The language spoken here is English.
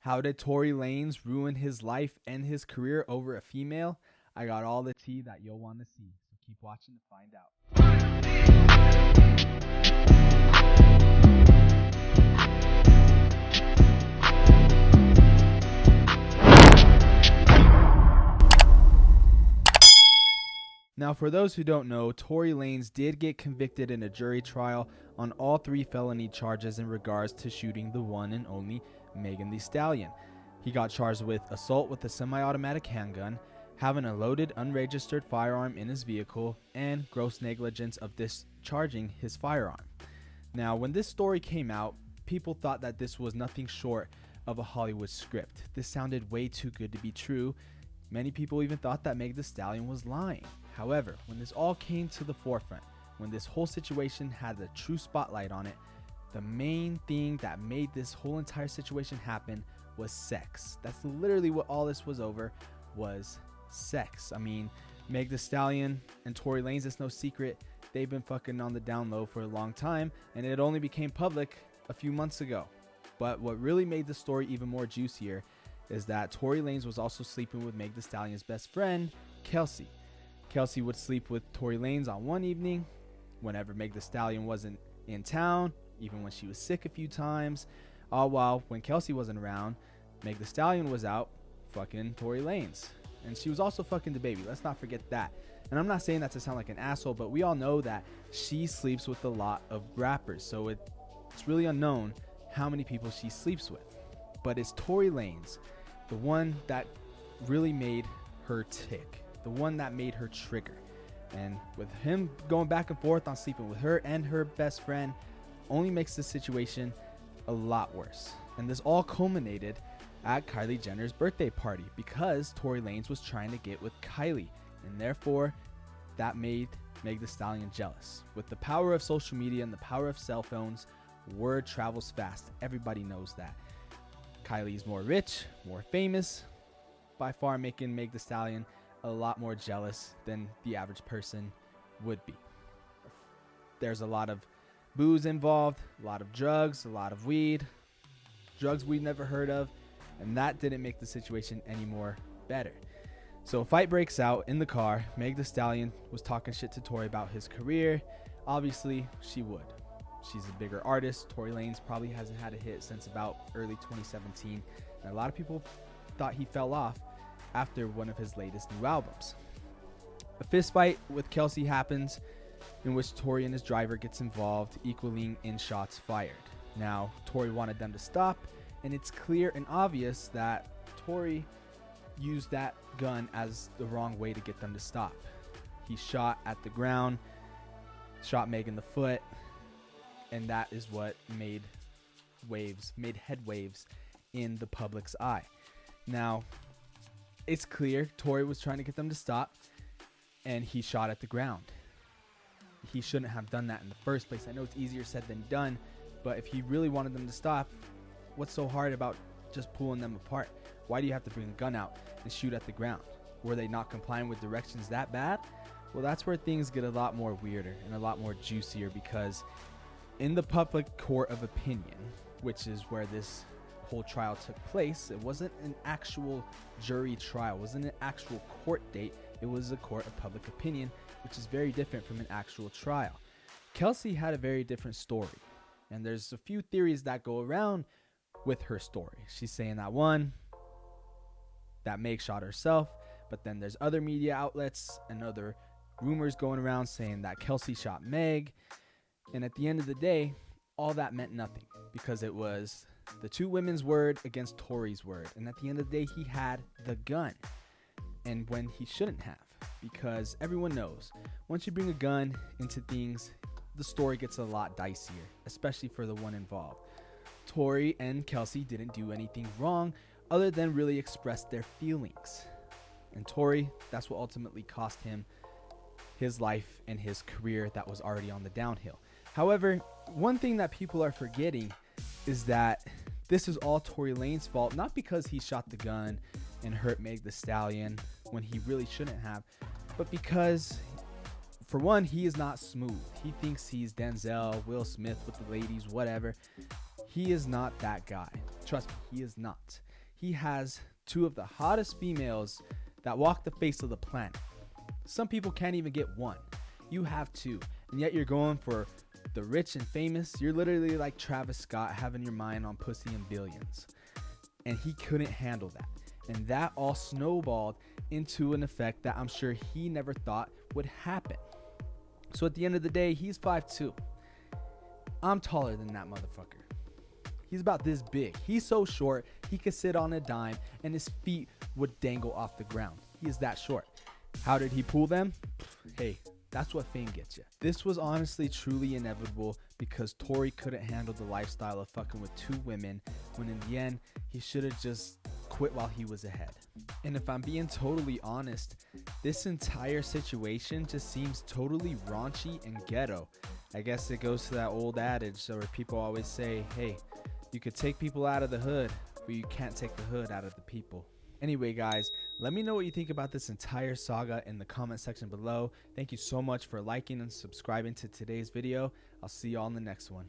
How did Tory Lanez ruin his life and his career over a female? I got all the tea that you'll want to see, so keep watching to find out. Now, for those who don't know, Tory Lanez did get convicted in a jury trial on all 3 felony charges in regards to shooting the one and only Megan Thee Stallion. He got charged with assault with a semi-automatic handgun, having a loaded, unregistered firearm in his vehicle, and gross negligence of discharging his firearm. Now, when this story came out, people thought that this was nothing short of a Hollywood script. This sounded way too good to be true. Many people even thought that Meg Thee Stallion was lying. However, when this all came to the forefront, when this whole situation had the true spotlight on it, the main thing that made this whole entire situation happen was sex. That's literally what all this was over, was sex. I mean, Meg Thee Stallion and Tory Lanez, it's no secret, they've been fucking on the down low for a long time, and it only became public a few months ago. But what really made the story even more juicier is that Tory Lanez was also sleeping with Meg Thee Stallion's best friend, Kelsey. Kelsey would sleep with Tory Lanez on one evening whenever Meg Thee Stallion wasn't in town, even when she was sick a few times. All while when Kelsey wasn't around, Meg Thee Stallion was out fucking Tory Lanez. And she was also fucking the baby. Let's not forget that. And I'm not saying that to sound like an asshole, but we all know that she sleeps with a lot of rappers. So it's really unknown how many people she sleeps with. But it's Tory Lanez, the one that really made her tick. The one that made her trigger. And with him going back and forth on sleeping with her and her best friend only makes the situation a lot worse. And this all culminated at Kylie Jenner's birthday party because Tory Lanez was trying to get with Kylie, and therefore that made Meg Thee Stallion jealous. With the power of social media and the power of cell phones, word travels fast. Everybody knows that. Kylie's more rich, more famous, by far making Meg Thee Stallion a lot more jealous than the average person would be. There's a lot of booze involved, a lot of drugs, a lot of weed, drugs we've never heard of, and that didn't make the situation any more better. So a fight breaks out in the car. Meg Thee Stallion was talking shit to Tory about his career. Obviously, she would. She's a bigger artist. Tory Lanez probably hasn't had a hit since about early 2017, and a lot of people thought he fell off after one of his latest new albums. A fist fight with Kelsey happens, in which Tory and his driver gets involved, equaling in shots fired. Now, Tory wanted them to stop, and it's clear and obvious that Tory used that gun as the wrong way to get them to stop. He shot at the ground, shot Meg in the foot, and that is what made head waves in the public's eye. Now, it's clear Tory was trying to get them to stop, and he shot at the ground. He shouldn't have done that in the first place. I know it's easier said than done, but if he really wanted them to stop, what's so hard about just pulling them apart? Why do you have to bring a gun out and shoot at the ground? Were they not complying with directions that bad? Well, that's where things get a lot more weirder and a lot more juicier, because in the public court of opinion, which is where this whole trial took place, it wasn't an actual jury trial, it wasn't an actual court date, it was a court of public opinion, which is very different from an actual trial. Kelsey had a very different story, and there's a few theories that go around with her story. She's saying that Meg shot herself, but then there's other media outlets and other rumors going around saying that Kelsey shot Meg, and at the end of the day, all that meant nothing, because it was the two women's word against Tory's word, and at the end of the day, he had the gun, and when he shouldn't have, because everyone knows once you bring a gun into things, the story gets a lot dicier, especially for the one involved. Tory and Kelsey didn't do anything wrong other than really express their feelings, and Tory, that's what ultimately cost him his life and his career that was already on the downhill. However, one thing that people are forgetting is that this is all Tory Lanez's fault, not because he shot the gun and hurt Meg Thee Stallion when he really shouldn't have, but because, for one, he is not smooth. He thinks he's Denzel, Will Smith with the ladies, whatever. He is not that guy. Trust me, he is not. he has two of the hottest females that walk the face of the planet. Some people can't even get one. You have two, and yet you're going for the rich and famous. You're literally like Travis Scott having your mind on pussy and billions. And he couldn't handle that. And that all snowballed into an effect that I'm sure he never thought would happen. So at the end of the day, he's 5'2". I'm taller than that motherfucker. He's about this big. He's so short, he could sit on a dime and his feet would dangle off the ground. He is that short. How did he pull them? Hey, that's what fame gets you. This was honestly truly inevitable because Torey couldn't handle the lifestyle of fucking with two women, when in the end, he should have just quit while he was ahead. And if I'm being totally honest, this entire situation just seems totally raunchy and ghetto. I guess it goes to that old adage where people always say, hey, you could take people out of the hood, but you can't take the hood out of the people. Anyway, guys, let me know what you think about this entire saga in the comment section below. Thank you so much for liking and subscribing to today's video. I'll see you all in the next one.